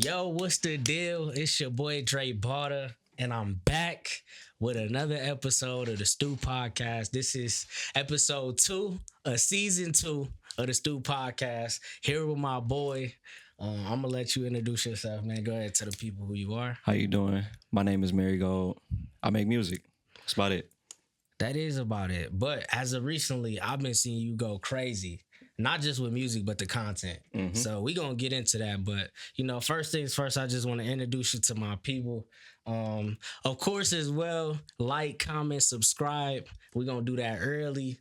Yo, what's the deal? It's your boy Dre Barter, and I'm back with another episode of the Stu Podcast. This is episode 2 of season 2 of the Stu Podcast. Here with my boy. I'm gonna let you introduce yourself, man. Go ahead, tell the people who you are. How you doing? My name is Marigold. I make music. That's about it. That is about it. But as of recently, I've been seeing you go crazy. Not just with music, but the content. Mm-hmm. So we gonna get into that. But first things first, I just want to introduce you to my people. Of course, as well, like, comment, subscribe. We're gonna do that early.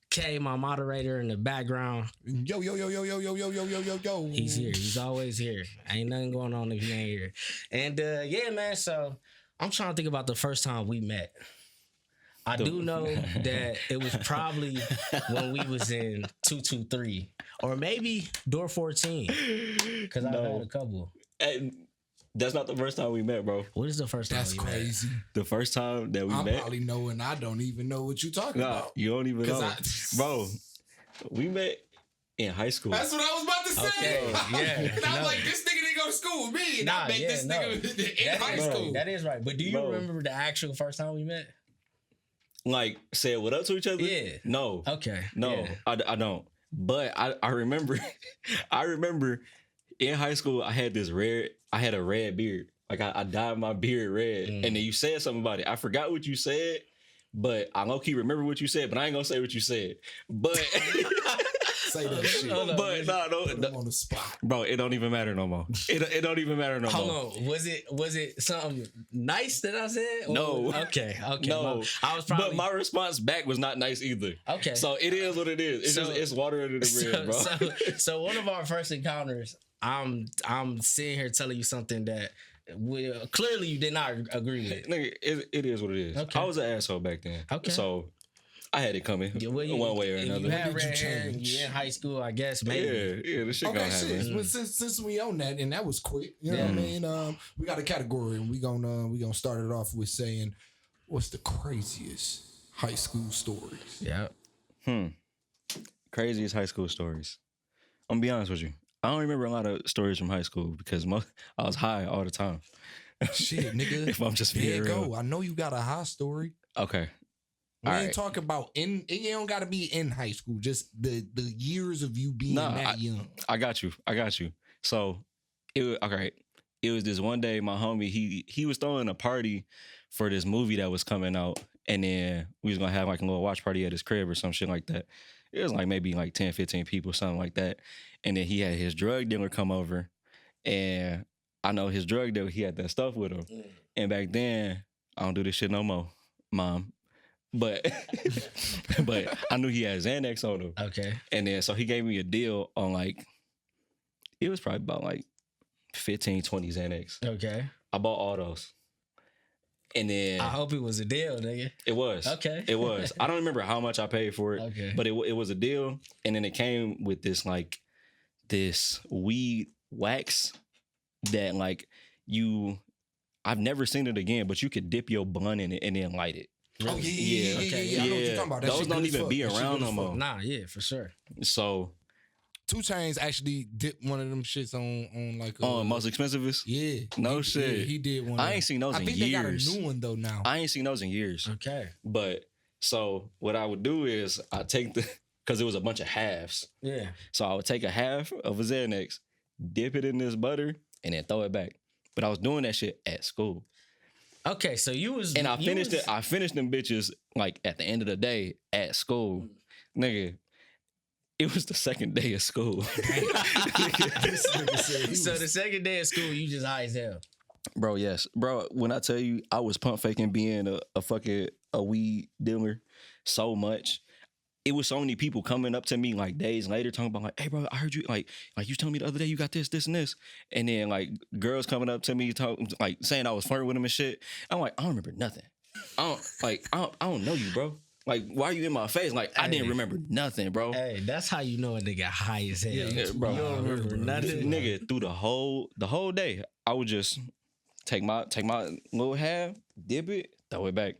K, my moderator in the background. Yo. He's here. He's always here. Ain't nothing going on if he ain't here. And yeah, man. So I'm trying to think about the first time we met. I do know that it was probably when we was in 223 or maybe door 14 because I had a couple. And that's not the first time we met, bro. What is the first time That's we crazy. met? The first time that we met? I probably know and I don't even know what you're talking about. You don't even know. Bro, we met in high school. That's what I was about to say. Okay, yeah. And I was like, this nigga didn't go to school with me. And I met this nigga in high school. That is right. But do you remember the actual first time we met? Like, say what up to each other? Yeah. No. Okay. No, yeah. I don't. But I remember, in high school, I had a red beard. Like, I dyed my beard red. And then you said something about it. I forgot what you said, but I low-key remember what you said, but I ain't gonna say what you said. But... Say that shit. But no, on the spot. Bro, it don't even matter no more. It don't even matter no more. Hold on. Was it something nice that I said? Or no. Okay. No. I was probably... But my response back was not nice either. Okay. So it is what it is. It's water under the bridge, bro. So one of our first encounters, I'm sitting here telling you something that clearly you did not agree with. Nigga, it is what it is. Okay. I was an asshole back then. Okay. So I had it coming one way or another. You had red hair. You in high school, I guess. Maybe. Yeah. This shit gonna happen. Well, since we on that, and that was quick. You know what I mean? We got a category, and we gonna start it off with saying, what's the craziest high school stories? Yeah. Craziest high school stories. I'm gonna be honest with you. I don't remember a lot of stories from high school because I was high all the time. Shit, nigga. If I'm just being real. Go. I know you got a high story. Okay. We ain't talking about it don't gotta be in high school, just the years of you being young. I got you. So it was this one day, my homie, he was throwing a party for this movie that was coming out, and then we was gonna have like a little watch party at his crib or some shit like that. It was like maybe like 10, 15 people, something like that. And then he had his drug dealer come over, and I know his drug dealer, he had that stuff with him. And back then, I don't do this shit no more, Mom. But I knew he had Xanax on him. Okay. And then so he gave me a deal on like, it was probably about like 15, 20 Xanax. Okay. I bought all those. And then I hope it was a deal, nigga. It was. Okay. It was. I don't remember how much I paid for it. Okay. But it was a deal. And then it came with this weed wax that like I've never seen it again, but you could dip your blunt in it and then light it. Oh, yeah. I know what you're talking about. That those don't even be around no more. Nah, yeah, for sure. So 2 Chainz actually dipped one of them shits on like most expensivest? Yeah. No shit. Yeah, he did one. I ain't seen those in years. I think they got a new one though now. I ain't seen those in years. Okay. But so what I would do is I take because it was a bunch of halves. Yeah. So I would take a half of a Xanax, dip it in this butter, and then throw it back. But I was doing that shit at school. Okay, so you was... And I finished it. I finished them bitches, like, at the end of the day at school. Nigga, it was the second day of school. So the second day of school, you just high as hell. Bro, yes. Bro, when I tell you I was pump faking being a weed dealer so much, it was so many people coming up to me like days later talking about like, hey bro, I heard you like you told me the other day you got this and this. And then like girls coming up to me like saying I was flirting with them and shit. I'm like, I don't remember nothing. I don't know you, bro. Like, why are you in my face? Like, I didn't remember nothing, bro. Hey, that's how you know a nigga high as hell. Yeah, bro. You don't remember nothing. Nigga, through the whole day, I would just take my little half, dip it, throw it back.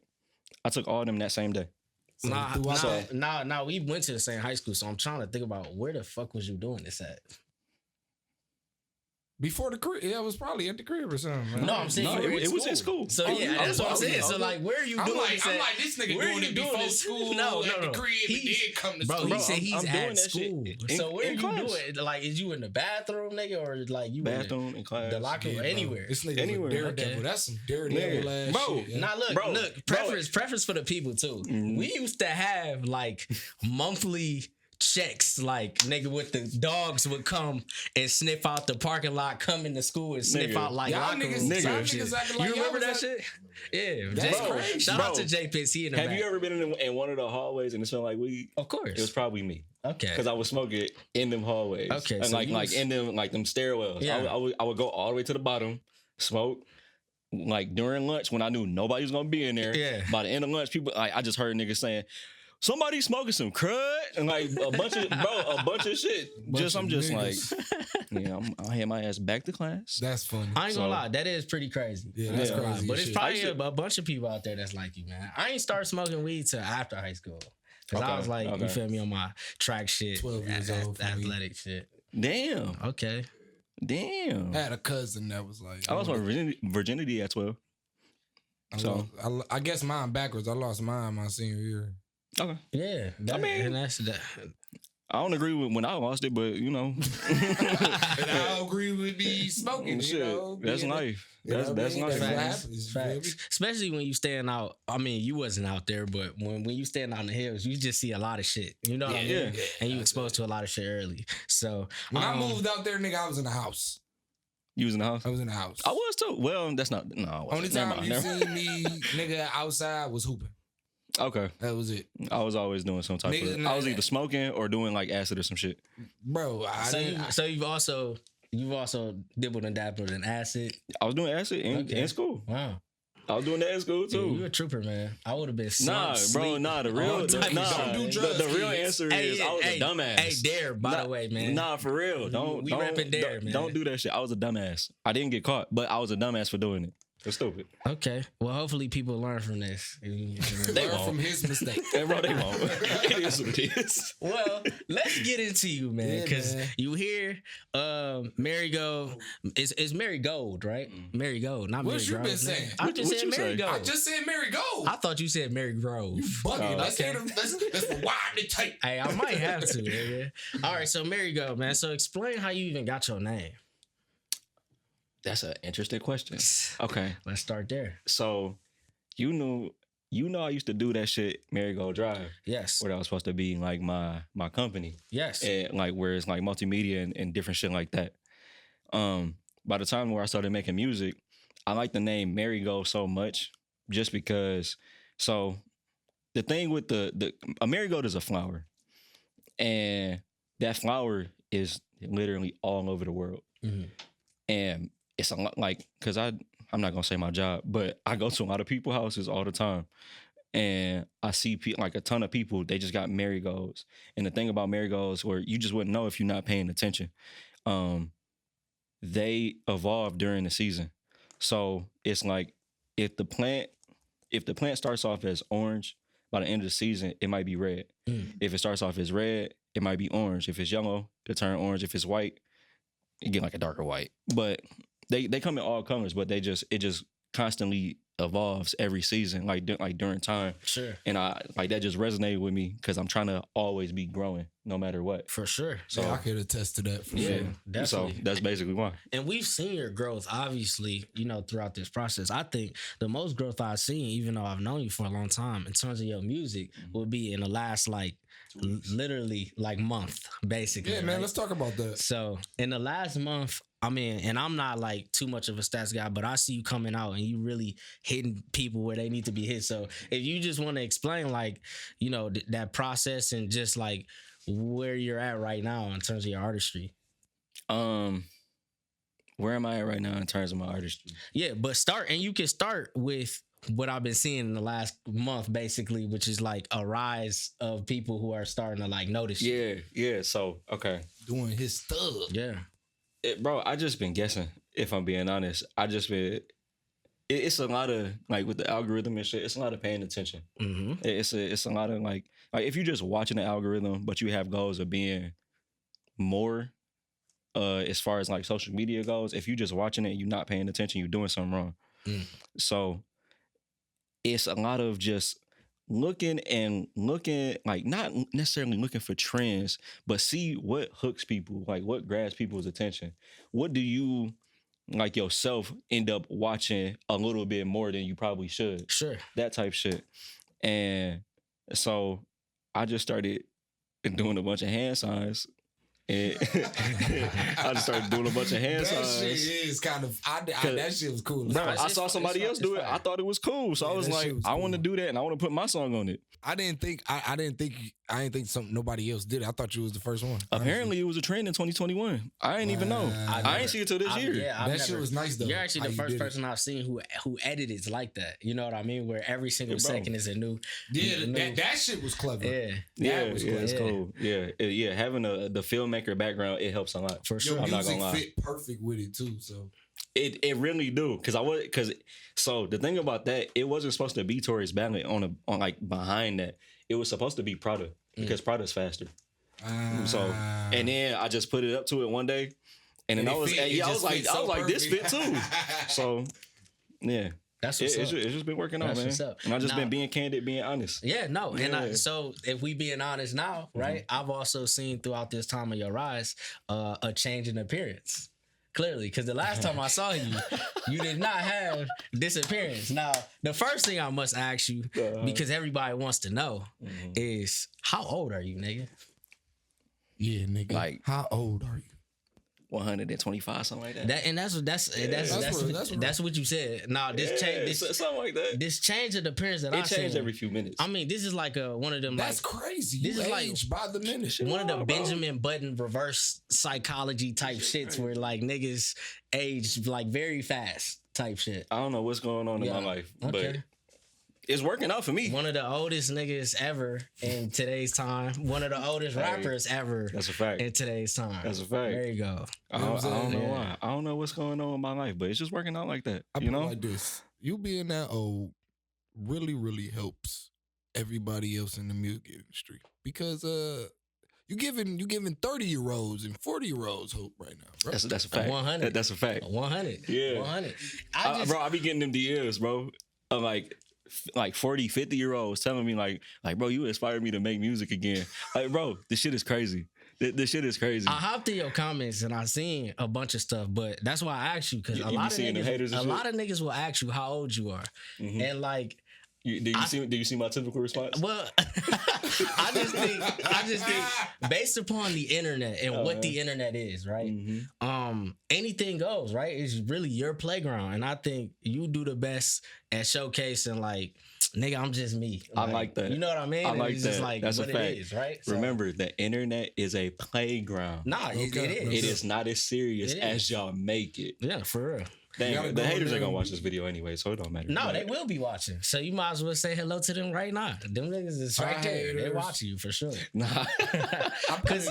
I took all of them that same day. Nah, we went to the same high school, so I'm trying to think about where the fuck was you doing this at? Before the crib, it was probably at the crib or something. Man. No, I'm saying it was in school. So yeah, that's what I'm saying. So like, where are you doing this? I'm like, this nigga doing it before school. No, at the crib, and then come to school. Bro, he said he's at school. So where are you class. doing? Like, is you in the bathroom, nigga, or like you bathroom in class, the locker room, anywhere? This nigga anywhere. Daredevil. Okay. That's some Daredevil ass shit. Yeah. Now look, preference for the people too. Mm-hmm. We used to have like monthly checks, like nigga with the dogs would come and sniff out the parking lot, come into school and sniff out like y'all locker niggas, rooms. y'all niggas acting like You remember that like, shit? Yeah, that's crazy. Shout out to J Pitts. He in the Have back. you ever been in one of the hallways and it smelled like weed? Of course. It was probably me. Okay. Because I was smoking in them hallways. Okay, And so like in them stairwells. Yeah. I would go all the way to the bottom, smoke. Like during lunch when I knew nobody was gonna be in there. Yeah. By the end of lunch, people I just heard niggas saying, somebody smoking some crud and like a bunch of shit. I'm just niggas. like, yeah, I'll hand my ass back to class. That's funny. I ain't gonna lie, that is pretty crazy. Yeah, that's crazy. But it's shit. probably a bunch of people out there that's like you, man. I ain't start smoking weed till after high school. Cause I was like, you feel me, on my track shit, 12 years old for me. athletic shit. Damn. Okay. Damn. I had a cousin that was like, I lost my virginity at 12. I guess mine backwards. I lost mine my senior year. Okay. Yeah. And that's that. I don't agree with when I lost it, but you know. And I don't agree with me smoking. Shit, you know, that's life. That's life. That's what man. happens. Facts. Especially when you stand out. I mean, you wasn't out there, but when you stand out in the hills, you just see a lot of shit. You know what I mean? Yeah. And you exposed to a lot of shit early. So When I moved out there, nigga, I was in the house. You was in the house? I was in the house. I was too. Well, that's not. No, I wasn't. Only time you seen me, nigga, outside was hooping. Okay. That was it. I was always doing some type Niggas, of. I was either smoking or doing like acid or some shit. Bro, So you've also dibbled and dabbled in acid. I was doing acid in school. Wow. I was doing that in school Yeah, you too. a trooper, man. I would have been Nah, bro, nah. The real, Don't do drugs, the real kids. answer is I was a dumbass. Hey, Dare, by the way, man. Nah, for real. Don't We repping Dare, man. Don't do that shit. I was a dumbass. I didn't get caught, but I was a dumbass for doing it. It's stupid. Okay. Well, hopefully people learn from this. They learn won't. from his mistake. And bro, they won't. It is what it is. Well, let's get into you, man, because you hear Marigold. It's Marigold, right? Marigold, not What Marigold. you been saying? I just What said you say? Marigold. I just said Marigold. I thought you said Marigrove. You bugging. Let's okay. let's rewind the tape. Hey, I might have to. Nigga. All right, so Marigold, man. So explain how you even got your name. That's an interesting question. Okay. Let's start there. So you know I used to do that shit, Marigold Drive. Yes. Where that was supposed to be like my company. Yes. And like where it's like multimedia and different shit like that. By the time where I started making music, I like the name Marigold so much just because. So the thing with a marigold is a flower, and that flower is literally all over the world. Mhm. And it's a lot like, cause I'm not gonna say my job, but I go to a lot of people's houses all the time, and I see like a ton of people. They just got marigolds, and the thing about marigolds, where you just wouldn't know if you're not paying attention, they evolve during the season. So it's like if the plant starts off as orange, by the end of the season it might be red. If it starts off as red, it might be orange. If it's yellow, it'll turn orange. If it's white, it get like a darker white. But they come in all colors, but it just constantly evolves every season, like during time. Sure. And I like that just resonated with me because I'm trying to always be growing no matter what. For sure. So I could attest to that for Yeah, sure. definitely. So that's basically why. And we've seen your growth, obviously, throughout this process. I think the most growth I've seen, even though I've known you for a long time, in terms of your music, would be in the last, literally, month, basically. Yeah, man, right? let's talk about that. So, in the last month, I mean, and I'm not too much of a stats guy, but I see you coming out and you really hitting people where they need to be hit. So, if you just want to explain, that process and just where you're at right now in terms of your artistry. Where am I at right now in terms of my artistry? Yeah, but you can start with what I've been seeing in the last month, basically, which is a rise of people who are starting to notice you. Yeah. So, okay. Doing his stuff. Yeah. Bro, I just been guessing, if I'm being honest. I just been... It's a lot of, with the algorithm and shit, it's a lot of paying attention. Mm-hmm. It's a lot of, if you're just watching the algorithm, but you have goals of being more, as far as like social media goes. If you just watching it and you're not paying attention, you're doing something wrong. So it's a lot of just looking, like not necessarily looking for trends, but see what hooks people, like what grabs people's attention. What do you like yourself end up watching a little bit more than you probably should? Sure. That type shit. And so I just started doing a bunch of hand signs. And I just started doing a bunch of hand signs. That shit is kind of, that shit was cool. Bro, I saw somebody else do it. I thought it was cool. So I was like, I want to do that and I want to put my song on it. I didn't think nobody else did it. I thought you was the first one. Apparently it was a trend in 2021. I ain't even know. I ain't see it till this year. That shit was nice though. You're actually the first person I've seen who edits like that. You know what I mean? Where every single second is a new. Yeah, that shit was clever. It's cool. Yeah. Having the filmmaker background, it helps a lot. For sure. Your music fit perfect with it too. So it really do. So the thing about that, it wasn't supposed to be Tory's ballad on like behind that. It was supposed to be Prada because Prada's faster. So and then I just put it up to it one day, and then I was like, this fit too. So yeah. That's what's up. It's just been working out, man. And I've just been being candid, being honest. Yeah, no. Yeah. And so if we being honest now, right, I've also seen throughout this time of your rise a change in appearance. Clearly, because the last time I saw you, you did not have this appearance. Now, the first thing I must ask you, because everybody wants to know, is how old are you, nigga? Yeah, nigga. Like, how old are you? 125, something like that. That's what you said. Now this change, something like that. This change of the appearance that I changed every few minutes. I mean, this is like one of them. That's crazy. This is like by the minute. One of the Benjamin Button reverse psychology type shits where like niggas age like very fast type shit. I don't know what's going on in my life, but it's working out for me. One of the oldest niggas ever in today's time. One of the oldest rappers ever. That's a fact. In today's time. That's a fact. There you go. I don't know why. I don't know what's going on in my life, but it's just working out like that. I put it like this. You being that old really, really helps everybody else in the music industry. Because you giving 30-year-olds and 40-year-olds hope right now, bro. That's a fact. 100. That's a fact. 100. Yeah. 100. Bro, I be getting them DMs, bro. I'm like 40, 50-year-olds telling me like, bro, you inspired me to make music again. Like, bro, this shit is crazy. This shit is crazy. I hopped in your comments and I seen a bunch of stuff, but that's why I asked you because a lot of niggas will ask you how old you are, and like. Do you see my typical response? Well, I just think based upon the internet and what the internet is, right? Anything goes, right? It's really your playground, and I think you do the best at showcasing, like, nigga, I'm just me. I like that. You know what I mean? I like it's that. Just like that's what a fact. It is, right? So, remember, the internet is a playground. Nah, it is. It is not as serious as y'all make it. Yeah, for real. Dang, the haters are gonna watch this video anyway, so it don't matter. No, they will be watching. So you might as well say hello to them right now. Them niggas is right there. They watch you for sure. Nah, because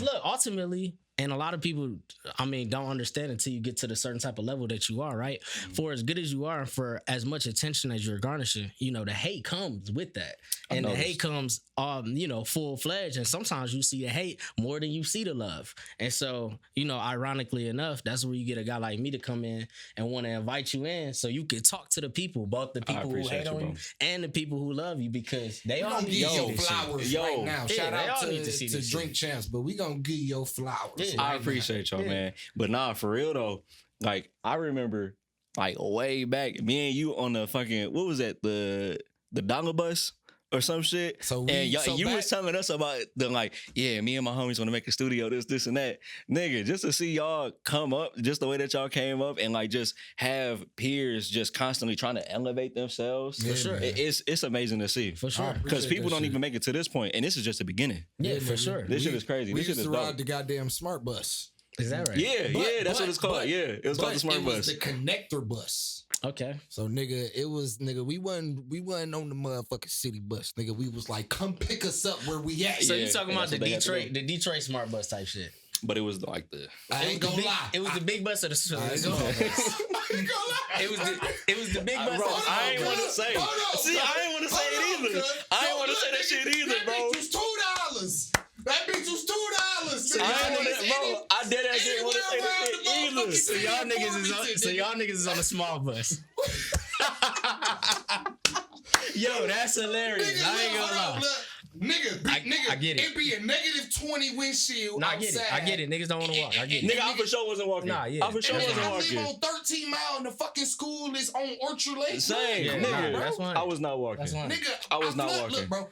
look, ultimately, and a lot of people, I mean, don't understand until you get to the certain type of level that you are, right? For as good as you are, and for as much attention as you're garnishing, you know, the hate comes with that, and the hate comes, you know, full fledged. And sometimes you see the hate more than you see the love. And so, you know, ironically enough, that's where you get a guy like me to come in and want to invite you in, so you can talk to the people, both the people who hate on you and the people who love you, because they all need your flowers right now. Shout out to Drink Champs, but we gonna give your flowers. Yeah. I appreciate y'all, man. But nah, for real though, like I remember, like way back, me and you on the fucking what was that, the Dongle bus or some shit. You was telling us about the like, yeah, me and my homies want to make a studio, this and that, nigga. Just to see y'all come up, just the way that y'all came up, and like just have peers just constantly trying to elevate themselves. For sure, it's amazing to see. For sure, because people don't even make it to this point, and this is just the beginning. Yeah, for sure. This shit is crazy. We this used shit to is ride dope. the goddamn smart bus. Is that right? Yeah, that's what it's called. It was called the smart bus. The connector bus. Okay. So we wasn't on the motherfucking city bus, nigga. We was like, come pick us up where we at. So you talking about the Detroit smart bus type shit? But it was like I ain't gonna lie. It was the big bus or the small bus? It was the big bus. Bro, I ain't want to say. See, I ain't want to say it either. I ain't want to say that shit either, bro. That bitch was $2. That bitch was $2. bro, I did that shit want to say that shit either. So y'all niggas is on a small bus. Yo, that's hilarious. I ain't gonna lie. Nigga, I get it. It be a -20 windshield Nah, outside. I get it. Niggas don't want to walk. I get it. Nigga, I for sure wasn't walking. Nah, yeah. I for sure Nigga, wasn't I live walking. on 13 Mile and the fucking school is on Orchard Lake. Same, Yeah, nigga. nah, that's fine. I was not walking. That's fine. Nigga, I was not flood, walking. Look, bro,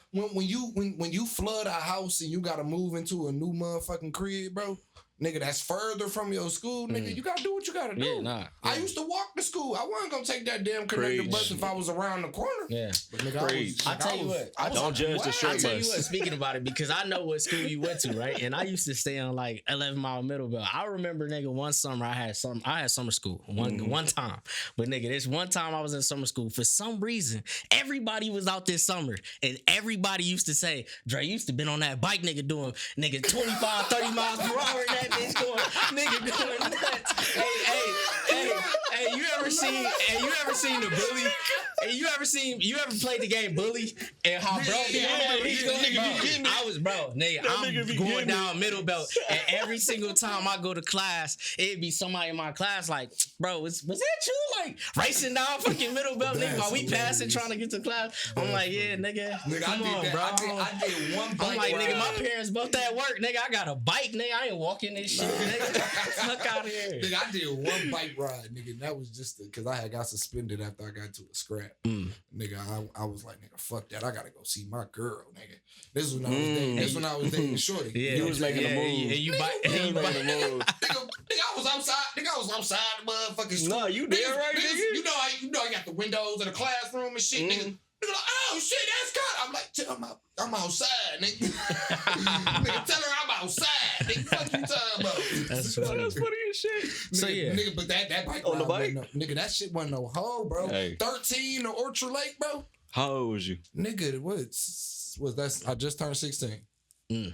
when you flood a house and you gotta move into a new motherfucking crib, bro, nigga, that's further from your school, nigga. You gotta do what you gotta do. Yeah, nah. I used to walk to school. I wasn't gonna take that damn connector Preach. bus if I was around the corner. Yeah. But nigga, Preach. I tell you what, Don't judge the I straight tell you bus. what, speaking about it, because I know what school you went to, right? And I used to stay on like 11 Mile Middle Belt. I remember, nigga, one summer I had summer school one time. But nigga, this one time I was in summer school, for some reason, everybody was out this summer. And everybody used to say, Dre, you used to been on that bike, nigga, doing nigga 25, 30 miles per hour in that bitch going, nigga going nuts. Hey, you ever seen the bully? Hey, you ever played the game Bully? And how bro be on that bitch going, I was I'm going down Middle Belt, and every single time I go to class, it'd be somebody in my class like, bro, was that you? Like racing down fucking Middle Belt, nigga, while we passing trying to get to class. I'm like, yeah, nigga, come on, bro. I did one bike I'm like, ride. nigga, my parents both at work, nigga. I got a bike, nigga. I ain't walking this shit, nigga. Fuck out of here. Nigga, I did one bike ride, nigga. And that was just because I had got suspended after I got into a scrap. Nigga, I was like, nigga, fuck that. I gotta go see my girl, nigga. This was when I was dating. This when I was dating Shorty. Yeah, You was making a move. Yeah, you bike. You was making a move. Nigga, I was outside. Nigga, I was outside the motherfucking school. No, you there, right, nigga? You know, I got the windows in the classroom and shit, nigga. Nigga, like, oh shit, that's good. I'm like, I'm outside, nigga. Nigga, tell her I'm outside. Nigga, fuck you talking about? That's funny. That's funny as shit. So, yeah. Nigga, but that bike On the ride bike? wasn't nigga, that shit wasn't no hoe, bro. Hey. 13 to Orchard Lake, bro. How old was you? Nigga, was that? I just turned 16. Yeah,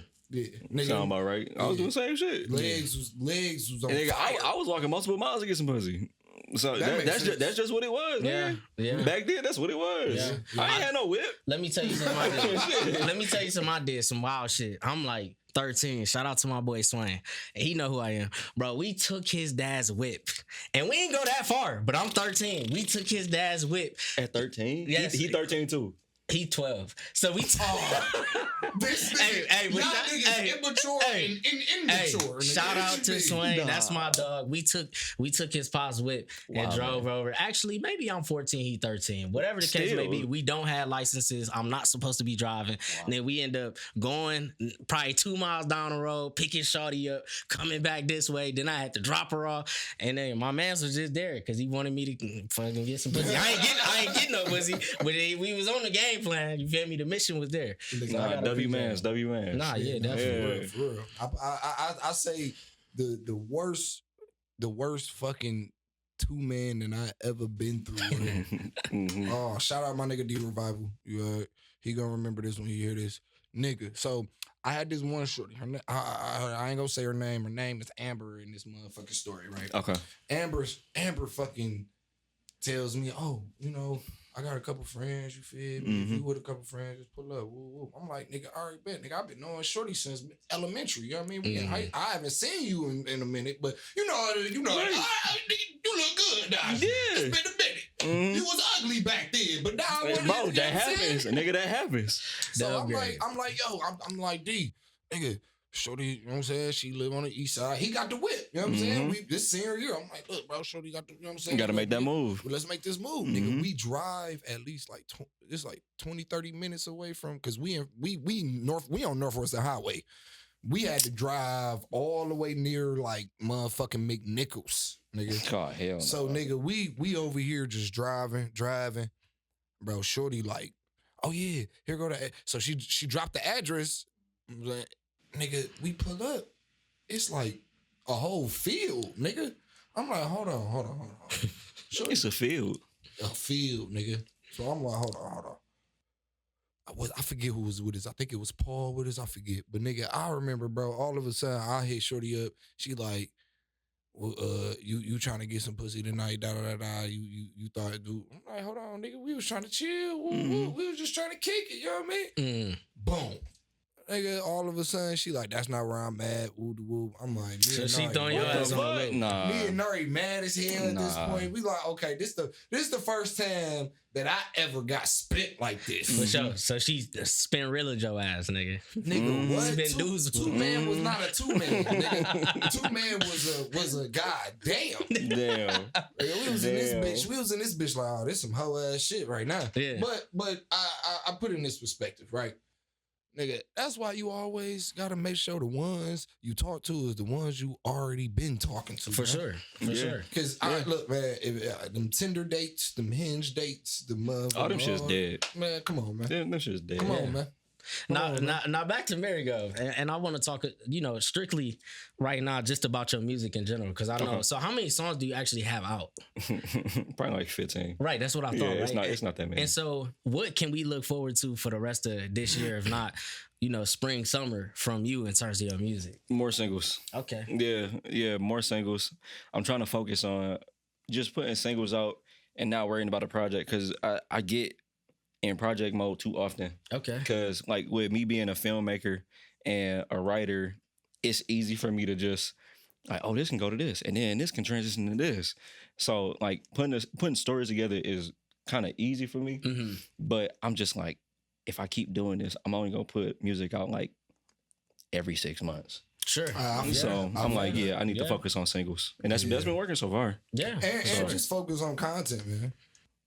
nigga. Sound about right. I was doing the same shit. Legs was on And nigga, fire. I was walking multiple miles to get some pussy. So that's just what it was, man. Yeah. Back then, that's what it was. Yeah. I ain't had no whip. Let me tell you something I did. Let me tell you something I did. Some wild shit. I'm like 13. Shout out to my boy Swain. He know who I am. Bro, we took his dad's whip. And we ain't go that far, but I'm 13. We took his dad's whip. At 13? Yes. He 13 too. He 12. So we This nigga, but y'all that- niggas immature and immature. nigga. shout out to Swain. Nah. That's my dog. We took his pop's whip and Wow, drove over. Actually, maybe I'm 14, he 13. Whatever the case may be, we don't have licenses. I'm not supposed to be driving. And then we end up going probably 2 miles down the road, picking Shorty up, coming back this way. Then I had to drop her off. And then my mans was just there because he wanted me to fucking get some pussy. I ain't getting no pussy. But we was on the game plan. You feel me? The mission was there. Nah, W mans. Nah, yeah, definitely. For real. I say the worst fucking 2-man that I ever been through. Oh, shout out my nigga D Revival. He gonna remember this when he hear this. Nigga. So I had this one shorty. I ain't gonna say her name. Her name is Amber in this motherfucking story, right? Okay. Amber fucking tells me, oh, you know, I got a couple friends, you feel me? If you with a couple friends, just pull up. Woo, woo. I'm like, nigga, all right, bet. Nigga, I've been knowing Shorty since elementary. You know what I mean? I haven't seen you in a minute, but you know, nigga, you look good now. Yeah. It's been a minute. You was ugly back then, but now Bro, that happens. Nigga, that happens. So I'm like, yo, I'm like, D, nigga, Shorty, you know what I'm saying? She live on the east side. He got the whip. You know what I'm saying? This senior year, I'm like, look, bro, Shorty got the, you know what I'm saying? You gotta make that move. Let's make this move. Nigga, we drive at least like, it's like 20, 30 minutes away from, cause we on Northwest Highway. We had to drive all the way near like motherfucking McNichols, nigga. God, hell no. So nigga, we over here just driving. Bro, Shorty like, oh yeah, here go the, so she dropped the address. Like, nigga, we pull up. It's like a whole field, nigga. I'm like, hold on. It's a field. A field, nigga. So I'm like, hold on. I forget who was with us. I think it was Paul with us. I forget. But nigga, I remember, bro, all of a sudden I hit Shorty up. She like, well, you trying to get some pussy tonight, da. You thought, dude. I'm like, hold on, nigga. We was trying to chill. We was just trying to kick it, you know what I mean? Boom. Nigga, all of a sudden, she like, that's not where I'm at. Woo woo. I'm like, me So and she Nari, throwing your what the ass on fuck? the loop. Nah. Me and Nari mad as hell at this Nah. point. We like, okay, this the first time that I ever got spit like this. For sure. So she spin real your ass, nigga. Nigga, what? Spin dudes. Two man was not a 2 man. Nigga. 2 man was a god damn. Damn. Nigga, we was in this bitch like, oh, this some hoe ass shit right now. Yeah. But I put it in this perspective, right? Nigga, that's why you always gotta make sure the ones you talk to is the ones you already been talking to. For man. sure. For sure. Cause look, man, if, them Tinder dates, them Hinge dates, the All them shit's dead. Man, come on, man. Them shit's dead. Come on, man. Now back to Marigold, and I want to talk, strictly right now just about your music in general, because I know. Okay. So how many songs do you actually have out? Probably like 15. Right, that's what I thought. Yeah, right? it's not that many. And so, what can we look forward to for the rest of this year, if not, spring, summer from you in terms of your music? More singles. Okay. Yeah, more singles. I'm trying to focus on just putting singles out and not worrying about a project, because I get in project mode too often. Okay. Because like with me being a filmmaker and a writer, it's easy for me to just like, oh, this can go to this, and then this can transition to this. So like putting stories together is kind of easy for me. Mm-hmm. But I'm just like, if I keep doing this, I'm only gonna put music out like every 6 months. Sure. So I'm like, I need to focus on singles, and that's been working so far. Yeah. And just focus on content, man.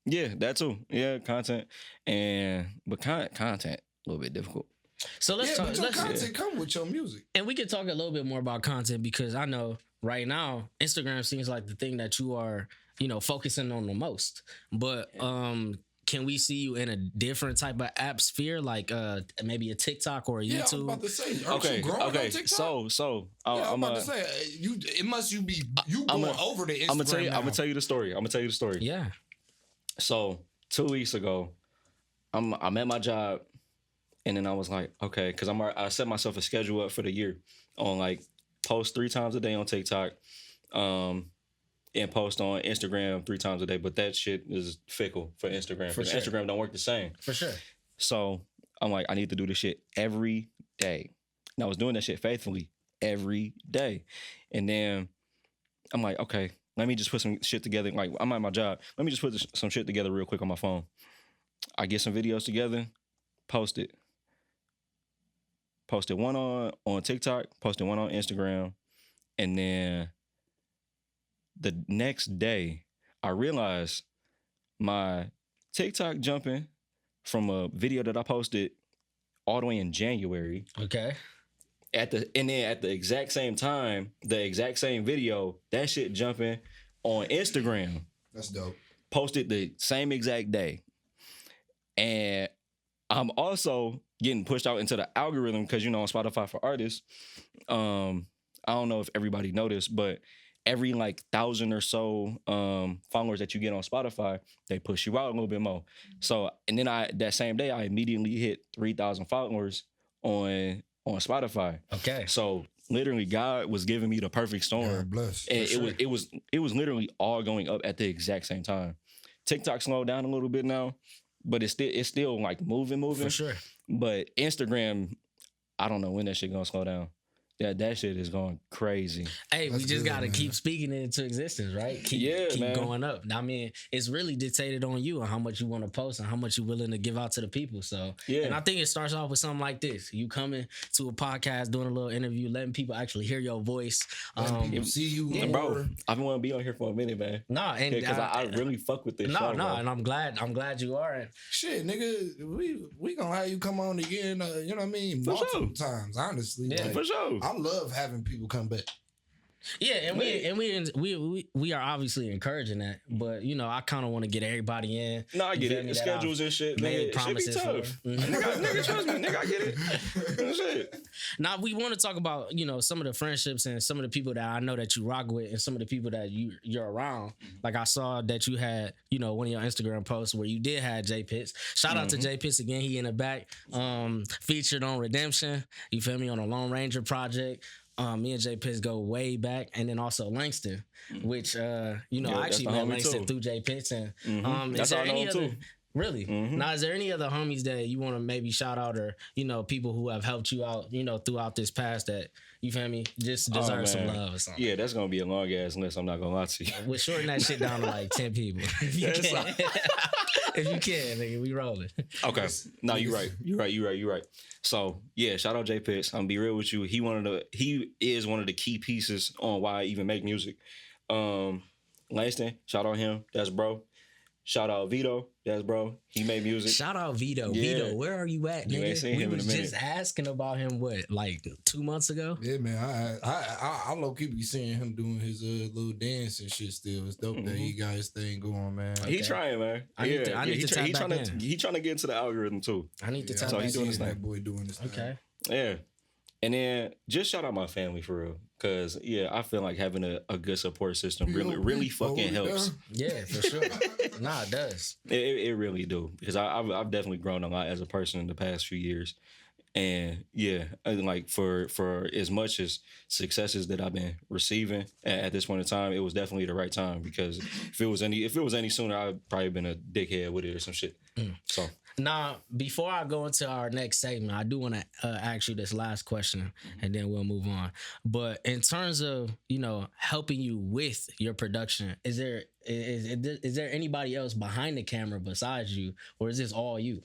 Yeah, that too. Yeah, content, but content a little bit difficult. So let's talk. But your content come with your music. And we can talk a little bit more about content, because I know right now Instagram seems like the thing that you are, focusing on the most. But can we see you in a different type of app sphere, like maybe a TikTok or a Yeah, YouTube? I'm about to say, aren't you growing on TikTok? So I'm about to say, it must you going over the Instagram. I'm gonna tell you the story. Yeah. So 2 weeks ago, I'm at my job, and then I was like, okay, because I set myself a schedule up for the year on like post 3 times a day on TikTok, and post on Instagram 3 times a day. But that shit is fickle for Instagram. For sure. Instagram don't work the same. For sure. So I'm like, I need to do this shit every day. And I was doing that shit faithfully every day. And then I'm like, okay, let me just put some shit together. Like, I'm at my job. Let me just put some shit together real quick on my phone. I get some videos together, post it. Posted one on TikTok, posted one on Instagram. And then the next day, I realized my TikTok jumping from a video that I posted all the way in January. Okay. And then at the exact same time, the exact same video, that shit jumping on Instagram. That's dope. Posted the same exact day. And I'm also getting pushed out into the algorithm because, on Spotify for artists, I don't know if everybody noticed, but every like 1,000 or so followers that you get on Spotify, they push you out a little bit more. So, and then that same day, I immediately hit 3,000 followers on Spotify. Okay. So literally, God was giving me the perfect storm. God bless. And it was literally all going up at the exact same time. TikTok slowed down a little bit now, but it's still like moving. For sure. But Instagram, I don't know when that shit gonna slow down. That shit is going crazy. Hey, That's we just good, gotta man. keep speaking it into existence, right? Keep man. going up. I mean, it's really dictated on you and how much you want to post and how much you're willing to give out to the people. So, Yeah. And I think it starts off with something like this: you coming to a podcast, doing a little interview, letting people actually hear your voice. Letting people see you, And more. bro, I've been want to be on here for a minute, man. Nah, and Because I really fuck with this show. and I'm glad you are. And Shit, nigga, we gonna have you come on again. You know what I mean? For Multiple sure. times, honestly. Yeah, Like, For sure. I love having people come back. yeah, and we are obviously encouraging that, but I kind of want to get everybody in. No, I You get feel it. me, The that schedules I've and shit, made nigga. It should be promises tough. for. Mhm. Nigga, trust me, nigga, I get it. Shit. Now we want to talk about some of the friendships and some of the people that I know that you rock with and some of the people that you're around. Like I saw that you had one of your Instagram posts where you did have J Pitts. Shout out to J Pitts again. He in the back, featured on Redemption. You feel me, on a Lone Ranger project. Me and J Pitts go way back, and then also Langston, which I that's actually the met homie Langston too. through J Pitts. And That's is there how I know any him other? too. Really? Now, is there any other homies that you want to maybe shout out, or people who have helped you out, throughout this past that you feel me just deserve some love or something? Yeah, that's gonna be a long ass list. I'm not gonna lie to you. We're shorting that shit down to like 10 people if you can. If you can, nigga, we rolling. Okay, no, you're right. You're right. So yeah, shout out J Pitts. I'm gonna be real with you. He is one of the key pieces on why I even make music. Langston, shout out him. That's bro. Shout out Vito. That's bro. He made music. Shout out Vito. Yeah. Vito, where are you at, nigga? You ain't seen him in a minute. We was just asking about him, like 2 months ago? Yeah, man. I low key be seeing him doing his little dance and shit still. It's dope that he got his thing going, man. He trying, man. I need to tap back in. He trying to get into the algorithm too. I need to tap so back he's doing in. his thing. That boy doing his thing. Okay. Yeah. And then just shout out my family for real. Cause I feel like having a good support system really fucking helps. Yeah, for sure. Nah, it does. It really do. Because I've definitely grown a lot as a person in the past few years. And like for as much as successes that I've been receiving at this point in time, it was definitely the right time. Because if it was any sooner, I'd probably been a dickhead with it or some shit. So now, before I go into our next segment, I do want to ask you this last question, and then we'll move on. But in terms of helping you with your production, is there anybody else behind the camera besides you, or is this all you?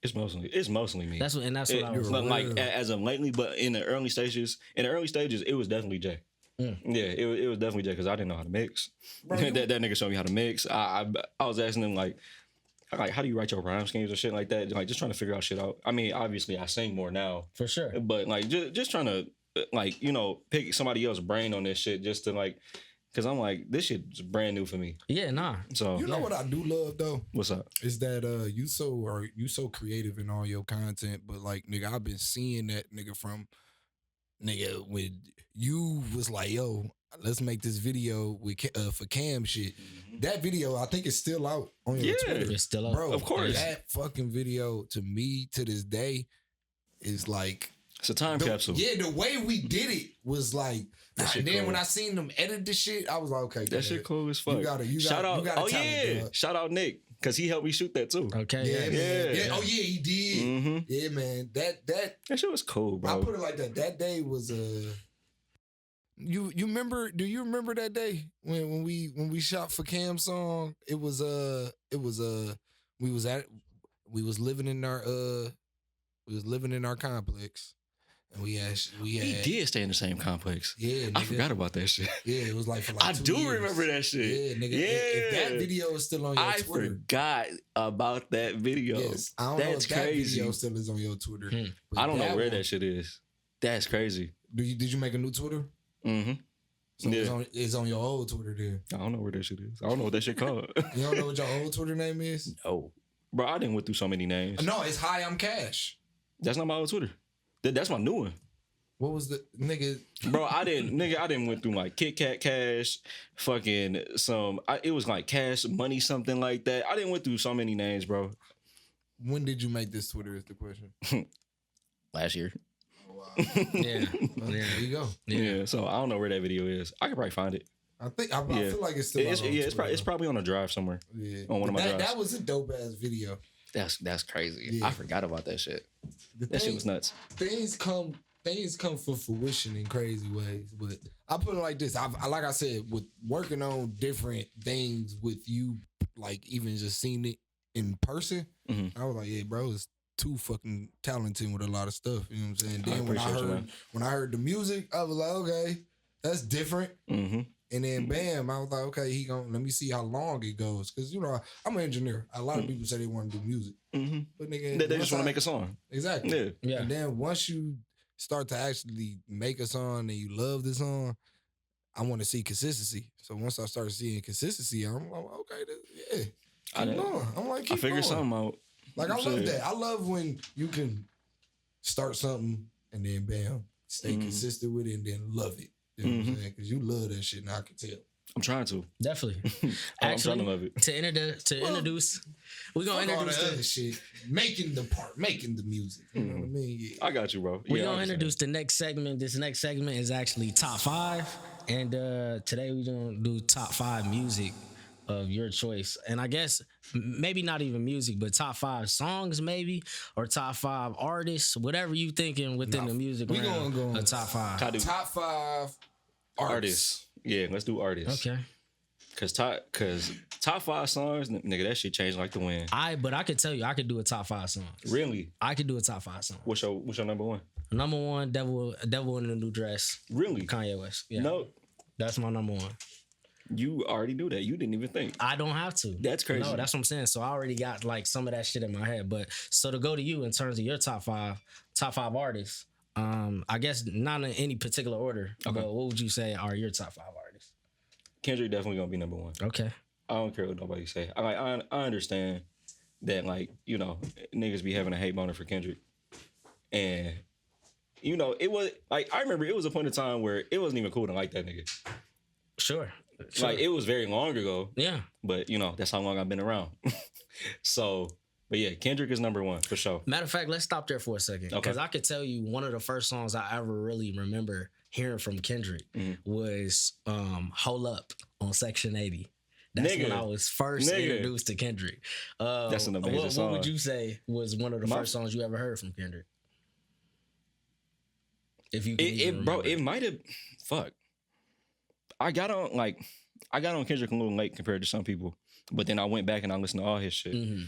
It's mostly me. That's what I was like as of lately. But in the early stages, it was definitely Jay. Yeah, it was definitely Jay because I didn't know how to mix. that nigga showed me how to mix. I was asking him like, how do you write your rhyme schemes and shit like that? Like, just trying to figure out shit out. I mean, obviously, I sing more now. For sure. But, like, just trying to, like, pick somebody else's brain on this shit just to, like, because I'm like, this shit's brand new for me. Yeah, nah. So you know what I do love, though? What's up? Is that you so creative in all your content, but, like, nigga, I've been seeing that, nigga, from, nigga, when you was like, yo, let's make this video with for Cam shit. That video, I think, is still out on your Twitter. It's still out. Bro, of course. That fucking video, to me, to this day, is like... It's a time capsule. Yeah, the way we did it was like... And then cool. when I seen them edit the shit, I was like, okay. That shit cool as fuck. Shout out. Shout out Nick, because he helped me shoot that too. Okay. Yeah. Oh, yeah, he did. Mm-hmm. Yeah, man. That shit was cool, bro. I put it like that. That day was... You remember? Do you remember that day when we shot for Cam's song? We was living in our complex, and we did stay in the same complex. Yeah, nigga. I forgot about that shit. Yeah, it was like for like I 2 do years. remember that shit. Yeah, nigga. Yeah. If that video is still on your Twitter, forgot about that video. yes, I don't know if that crazy. video still is on your Twitter. But I don't know where that shit is. That's crazy. Did you make a new Twitter? Mm-hmm. So it's on your old Twitter then. I don't know where that shit is. I don't know what that shit called. You don't know what your old Twitter name is? No. Bro, I didn't went through so many names. No, it's Hi, I'm Cash. That's not my old Twitter. That's my new one. What was the nigga? Bro, I didn't went through like Kit Kat Cash, fucking it was like Cash Money, something like that. I didn't went through so many names, bro. When did you make this Twitter is the question. Last year. Yeah. There you go. Yeah. So I don't know where that video is. I could probably find it. I feel like it's still it's probably on a drive somewhere. Yeah. On one of my drives. That was a dope ass video. That's crazy. Yeah. I forgot about that shit. That shit was nuts. Things come for fruition in crazy ways. But I put it like this. Like I said, with working on different things with you, like even just seeing it in person, I was like, yeah, bro, it's too fucking talented with a lot of stuff. You know what I'm saying? Then when I heard the music, I was like, okay, that's different. And then bam, I was like, okay, let me see how long it goes. Cause I'm an engineer. A lot of people say they want to do music. But nigga, they just want to make a song. Exactly. Yeah. And then once you start to actually make a song and you love the song, I want to see consistency. So once I start seeing consistency, I'm like, okay, keep going. I'm like, keep I figured going. something out. Like, I love that. I love when you can start something and then bam, stay consistent with it and then love it. You know what I'm saying? Because you love that shit, and I can tell. I'm trying to. Definitely. I'm trying to love it. To introduce, we're going to introduce all the other shit. Making the music. You know what I mean? Yeah. I got you, bro. We're going to introduce the next segment. This next segment is actually top 5. And today we're going to do top 5 music of your choice, and I guess maybe not even music, but top 5 songs, maybe, or top 5 artists, whatever you thinking within the music. We realm, gonna go a top 5. Top 5 artists. Yeah, let's do artists. Okay. Cause top 5 songs, nigga, that shit changed like the wind. But I could tell you, I could do a top 5 songs. Really? I could do a top 5 songs. What's your number one? Number one, Devil in a New Dress. Really? Kanye West. Yeah. No, That's my number one. you already knew that. You didn't even think. I don't have to. That's crazy. No, that's what I'm saying. So I already got like some of that shit in my head. But so to go to you in terms of your top five artists, I guess not in any particular order. Okay. But what would you say are your top 5 artists? Kendrick definitely gonna be number one. Okay. I don't care what nobody say. I understand that, like, you know, niggas be having a hate boner for Kendrick. And, you know, it was like, I remember it was a point in time where it wasn't even cool to like that nigga. Sure. Like, it was very long ago. Yeah. But, you know, that's how long I've been around. So, but yeah, Kendrick is number one for sure. Matter of fact, let's stop there for a second. Okay. Because I could tell you one of the first songs I ever really remember hearing from Kendrick was Hold Up on Section 80. That's when I was first introduced to Kendrick. That's an amazing song. What would you say was one of the first songs you ever heard from Kendrick? If you can bro, it might have fuck. I got on Kendrick a little late compared to some people, but then I went back and I listened to all his shit. Mm-hmm.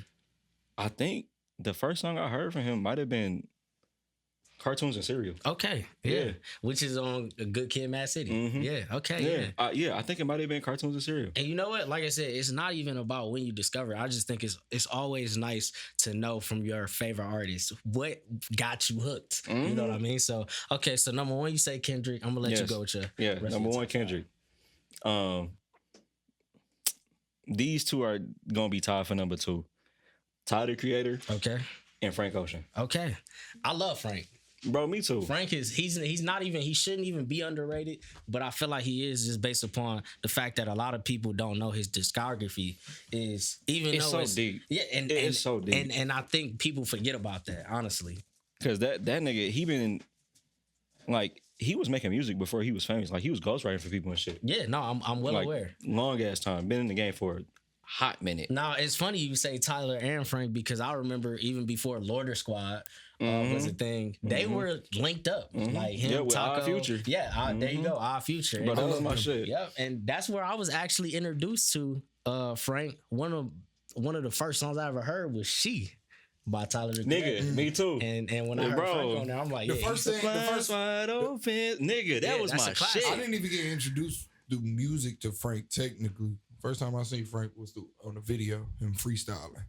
I think the first song I heard from him might have been Cartoons and Cereal. Okay, yeah. Which is on A Good Kid, Mad City. Mm-hmm. Yeah, okay, I think it might have been Cartoons and Cereal. And you know what? Like I said, it's not even about when you discover it. I just think it's always nice to know from your favorite artist what got you hooked. Mm-hmm. You know what I mean? So, okay, so number one, you say Kendrick. I'm gonna let you go with your number one, Kendrick. These two are gonna be tied for number 2. Tyler, the Creator, okay, and Frank Ocean. Okay, I love Frank. Bro, me too. Frank he's not even, he shouldn't even be underrated, but I feel like he is just based upon the fact that a lot of people don't know his discography is It's so deep. Yeah, and it's so deep. And I think people forget about that, honestly. Cause that nigga, he been like, he was making music before he was famous. Like, he was ghostwriting for people and shit. Yeah, no, I'm well like, aware. Long ass time. Been in the game for a hot minute. Now, it's funny you say Tyler and Frank because I remember even before Lorder Squad was a thing, they were linked up. Like him, with Taco. Odd Future. Yeah, there you go, Odd Future. Bro, that was my him. shit. Yep, and that's where I was actually introduced to Frank. One of the first songs I ever heard was She by Tyler, the Creator. Nigga, me too. And when I heard Frank on there, I'm like, the first wide open. Nigga, that was that's my a classic. shit. I didn't even get introduced to music to Frank technically. First time I seen Frank was on the video, him freestyling.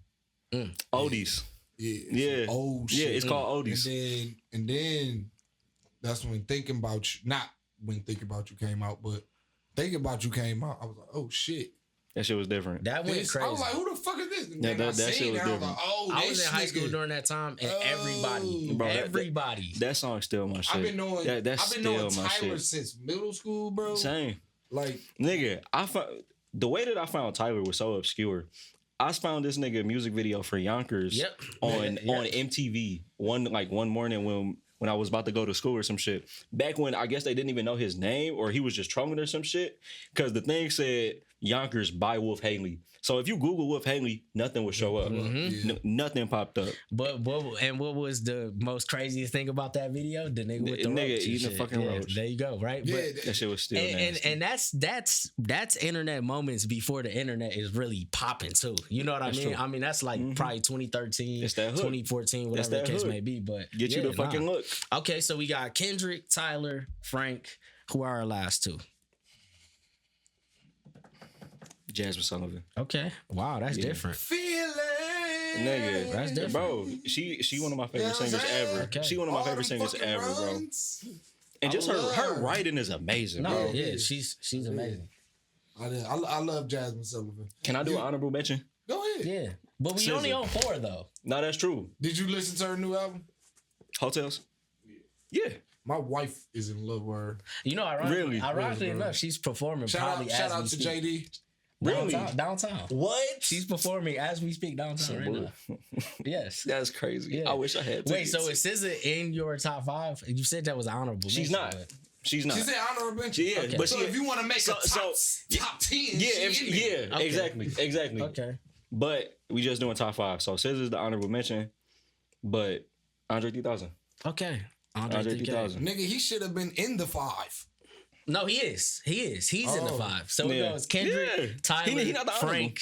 Oldies. Yeah. Old shit. Yeah, it's called Oldies. And then that's when Thinking About You, not when Thinking About You came out, but Thinking About You came out. I was like, oh shit. That shit was different. That went crazy. I was like, who the fuck is this? And Yeah, then that shit was I was different. like, oh, I was this in high nigga. school during that time, and Bro, everybody. That song's still my shit. I've been knowing still my Tyler shit. since middle school, bro. Same. Like, Nigga, the way that I found Tyler was so obscure. I found this nigga music video for Yonkers on MTV one morning when I was about to go to school or some shit. Back when I guess they didn't even know his name or he was just trolling or some shit. Cause the thing said Yonkers by Wolf Haley. So if you Google Wolf Haley, nothing would show up. Nothing popped up. But what was the most craziest thing about that video? The nigga with the roach eating the fucking roach. There you go, right? yeah, But, That shit was still nasty. and that's internet moments before the internet is really popping too. You know what That's I mean? true. I mean that's like probably 2013, It's that hood. 2014, whatever that the case hood. may be. But Get you the fucking look. Okay, so we got Kendrick, Tyler, Frank. Who are our last two? Jasmine Sullivan. Okay, wow, that's different. feeling. Nigga, That's different. bro. She one of my favorite You know what I'm singers saying? ever. Okay. She one of my All favorite them singers fucking ever, bro. runs. And just I her love- writing is amazing, No, bro. yeah, she's amazing. I love Jasmine Sullivan. Can I do an honorable mention? Go ahead. Yeah, but we SZA. only on 4 though. No, that's true. Did you listen to her new album? Hotels. Yeah. My wife is in love with her. You know, Really? ironically Really, bro. enough, she's performing Shout probably out as to we speak. JD. Really? Downtown. What? She's performing as we speak downtown right now. Yes. That's crazy. Yeah. I wish I had. Wait, tickets. so is SZA in your top 5? You said that was honorable. She's mention, not. but- She's not. She said honorable mention. Yeah, Okay. but So she, if you want to make so- a top 10, yeah, she in there. Okay. exactly. Okay. But we just doing top 5. So Scissor's the honorable mention, but Andre 3000. Okay. Andre 3000. Nigga, he should have been in the 5. No, he is. He's in the Oh. 5. So it Yeah. goes Kendrick, Yeah. Tyler, He not the honorable. Frank,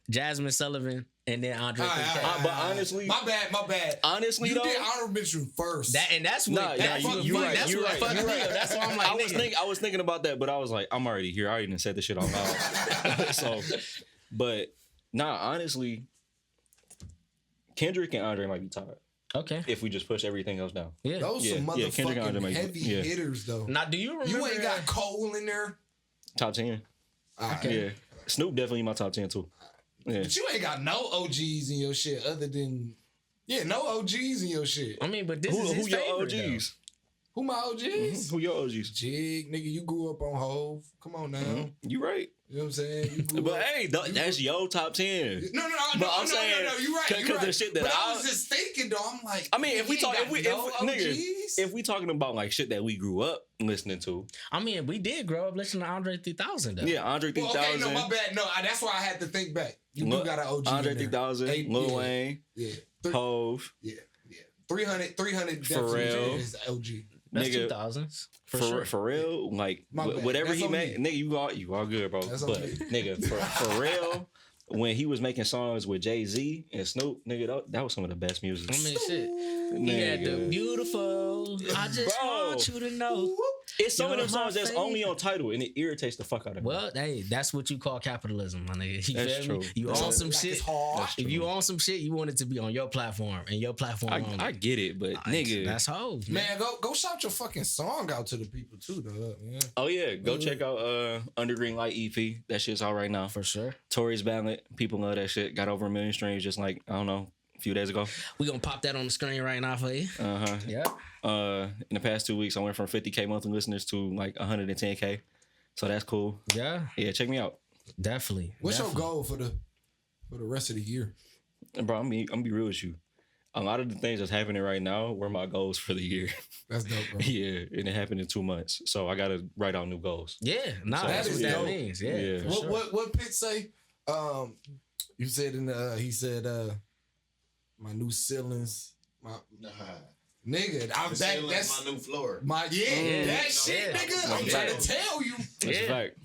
Jasmine Sullivan, and then Andre 30K. But honestly, my bad. honestly You though, did honorable mention first. That's what. Nah, that's nah, what you fuck- right, That's you what right, fucked you me right. up. That's why I'm like, I was thinking about that, but I was like, I'm already here. I already said this shit out loud. So, but honestly, Kendrick and Andre might be tied Okay. if we just push everything else down. Yeah. Those Yeah, some yeah, Kendrick and Andre motherfucking might be- heavy yeah. hitters, though. Now, do you remember? You ain't got Cole in there. Top 10. All right. Yeah. Snoop definitely my top 10 too. Yeah. But you ain't got no OGs in your shit other than... Yeah, no OGs in your shit. I mean, but this is Who his your favorite, OGs? Who my OGs? Who your OGs? Jig, nigga, you grew up on Hove. Come on now. You right. You know what I'm saying? You grew But up... hey, that's your top 10. No, But I'm saying, you right. 'cause You right. the shit that but I I- was just thinking, though, I'm like... I mean, if we he talk, ain't if we, got no nigga, OGs? if we talking about like shit that we grew up listening to, I mean, we did grow up listening to Andre 3000, though. yeah, Andre Well, 3000, okay, no, my bad. No, that's why I had to think back. You Lil- do got an OG Andre in there. 3000, Hey, Lil yeah. Wayne, Yeah. Hove, Yeah. 300 Pharrell. definitely is OG. That's nigga, 2000s. for real, like My bad. whatever That's he on made, me. nigga, you all good, bro. That's on But me. nigga, for real, when he was making songs with Jay-Z and Snoop, nigga, that was some of the best music. I mean, shit. He had the Nigga. beautiful. I just Bro. want you to know. It's some of You're them my songs that's favorite. only on title and it irritates the fuck out of me. Well, hey, that's what you call capitalism, my nigga. You That's feel me? true. You That's own true. some Like shit. it's hard. That's If you own some shit, you want it to be on your platform and your platform only. I get it, but nigga, That's hoes, man. Man, go shout your fucking song out to the people too, though. Man. oh yeah, go check out Under Green Light EP. That shit's out right now. For sure. Tory's Ballad, people love that shit. Got over 1 million streams just like I don't know, a few days ago. We gonna pop that on the screen right now for you. Yeah. Yeah. In the past 2 weeks, I went from 50K monthly listeners to like 110K. So that's cool. Yeah. Yeah, check me out. Definitely. What's Definitely. your goal for the rest of the year? And bro, I'm gonna be real with you. A lot of the things that's happening right now were my goals for the year. That's dope, bro. Yeah, and it happened in 2 months. So I gotta write out new goals. Yeah. Nah, So that's that what is that dope. means. Yeah. Yeah. For What sure. what Pitt say? You said he said my new ceilings, my Nah. nigga. I'm The back. ceiling's That's my new floor. my that shit, Yeah. nigga. I'm Yeah. trying to tell you That's a Yeah. fact.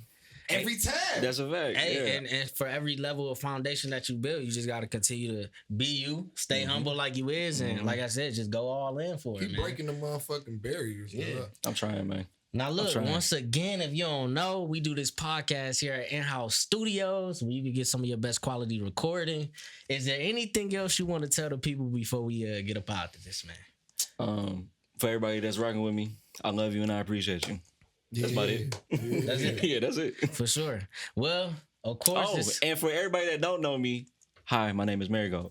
every time. That's a fact. Hey, yeah. and for every level of foundation that you build, you just got to continue to be you, stay humble like you is, and like I said, just go all in for it, Keep man. breaking the motherfucking barriers. Yeah. dog. I'm trying, man. Now look, trying. once again, if you don't know, we do this podcast here at InHouse Studios where you can get some of your best quality recording. Is there anything else you want to tell the people before we get up out of this, man? For everybody that's rocking with me, I love you and I appreciate you. That's about it. That's it. Yeah, that's it. For sure. Well, of course, Oh, and for everybody that don't know me, hi, my name is Marigold.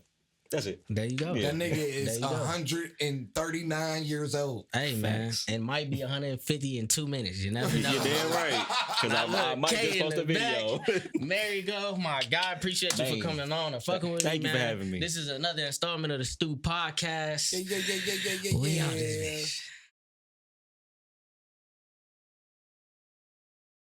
That's it. there you go. Yeah. That nigga is There you go. 139 years old. Hey, man, Facts. and might be 150 in 2 minutes. You never know. You're damn right. Because I might K just in post a the video. Marigold, my God, appreciate you Man. for coming on and fucking with Thank me, you for man. having me. This is another installment of the Stu Podcast. Yeah. We out this bitch.